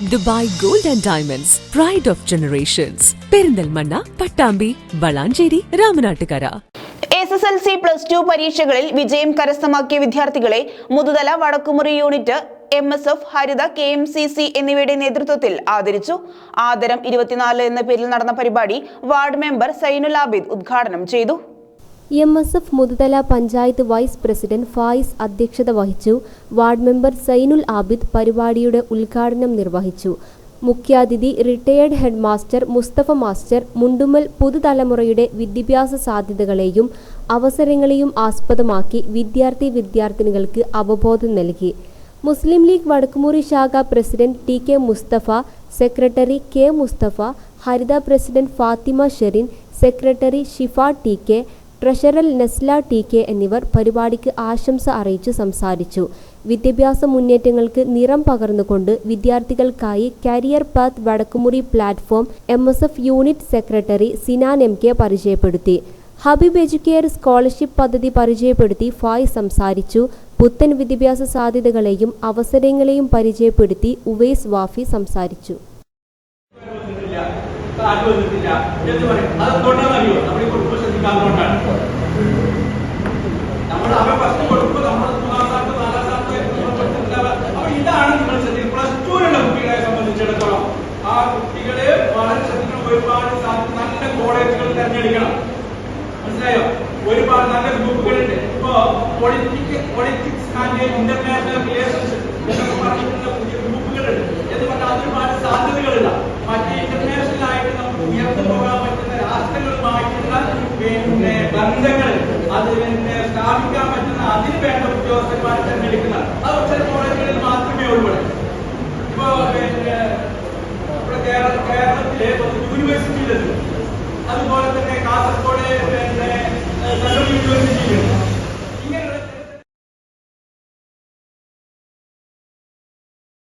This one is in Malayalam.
Dubai Gold and Diamonds, Pride of Generations. Perinthalmanna, Pattambi, Valanchery, Ramanattukara. SSLC +2 പരീക്ഷകളിൽ വിജയം കരസ്ഥമാക്കിയ വിദ്യാർത്ഥികളെ മുതുതല വടക്കുമുറി യൂണിറ്റ് MSF, ഹരിത, KMCC എന്നിവയുടെ നേതൃത്വത്തിൽ ആദരിച്ചു. ആദരം 24 എന്ന പേരിൽ നടന്ന പരിപാടി വാർഡ് മെമ്പർ സൈനുൽ ആബിദ് ഉദ്ഘാടനം ചെയ്തു. MSF Muthuthala panchayat vice president Faiz അധ്യക്ഷത വഹിച്ചു. വാർഡ് മെമ്പർ സൈനുൽ ആബിദ് പരിപാടിയുടെ ഉദ്ഘാടനം നിർവഹിച്ചു. മുഖ്യാതിഥി retired head master Mustafa master മുണ്ടുമൽ പുതുതലമുറയുടെ വിദ്യാഭ്യാസ സാധ്യതകളെയും അവസരങ്ങളെയും ആസ്പദമാക്കി വിദ്യാർത്ഥിനികൾക്ക് അവബോധം നൽകി. മുസ്ലിം ലീഗ് വടക്കുമുറി ശാഖ president TK Mustafa, secretary K Mustafa, Haritha president Fathima Sherin, secretary Shifa TK, treasurer Nasla TK എന്നിവർ പരിപാടിക്ക് ആശംസ അറിയിച്ചു സംസാരിച്ചു. വിദ്യാഭ്യാസ മുന്നേറ്റങ്ങൾക്ക് നിറം പകർന്നുകൊണ്ട് വിദ്യാർത്ഥികൾക്കായി career path Vadakkumuri platform MSF unit secretary Sinan MK പരിചയപ്പെടുത്തി. ഹബീബ് എഡ്യൂക്കെയർ സ്കോളർഷിപ്പ് പദ്ധതി പരിചയപ്പെടുത്തി ഫായ് സംസാരിച്ചു. പുത്തൻ വിദ്യാഭ്യാസ സാധ്യതകളെയും അവസരങ്ങളെയും പരിചയപ്പെടുത്തി ഉവൈസ് വാഫി സംസാരിച്ചു. ഇതാണ് നിങ്ങൾ ശ്രദ്ധിക്കുന്നത്. +2 കുട്ടികളെ സംബന്ധിച്ചിടത്തോളം ആ കുട്ടികളെ വളരെ ശ്രദ്ധിക്കണം. ഒരുപാട് നല്ല കോളേജുകൾ തിരഞ്ഞെടുക്കണം. മനസ്സിലായോ? ഒരുപാട് നല്ല ഗ്രൂപ്പുകളുണ്ട്. ഇപ്പോ പൊളിറ്റിക്സ് ആൻഡ് ഇന്റർനാഷണൽ റിലേഷൻഷിപ്പ് എന്നൊക്കെ പറഞ്ഞിട്ടുള്ള പുതിയ ഗ്രൂപ്പുകളുണ്ട്. എന്ന് പറഞ്ഞാൽ അതിനൊരുപാട് സാധ്യതകളില്ല. മറ്റേ ഇന്റർനാഷണൽ ആയിട്ട് നമുക്ക് ഉയർന്നു പോകാൻ പറ്റുന്ന രാഷ്ട്രങ്ങളുമായിട്ടുള്ള ബന്ധങ്ങൾ അത് സ്ഥാപിക്കാൻ പറ്റുന്ന അതിന് വേണ്ട ഉദ്യോഗസ്ഥന്മാരെ തിരഞ്ഞെടുക്കുന്ന അത് ചില കോളേജുകളിൽ മാത്രമേ ഉള്ളൂ. ഇപ്പോ നമ്മുടെ കേരളത്തിലെ യൂണിവേഴ്സിറ്റിയിലെത്തും. അതുപോലെ തന്നെ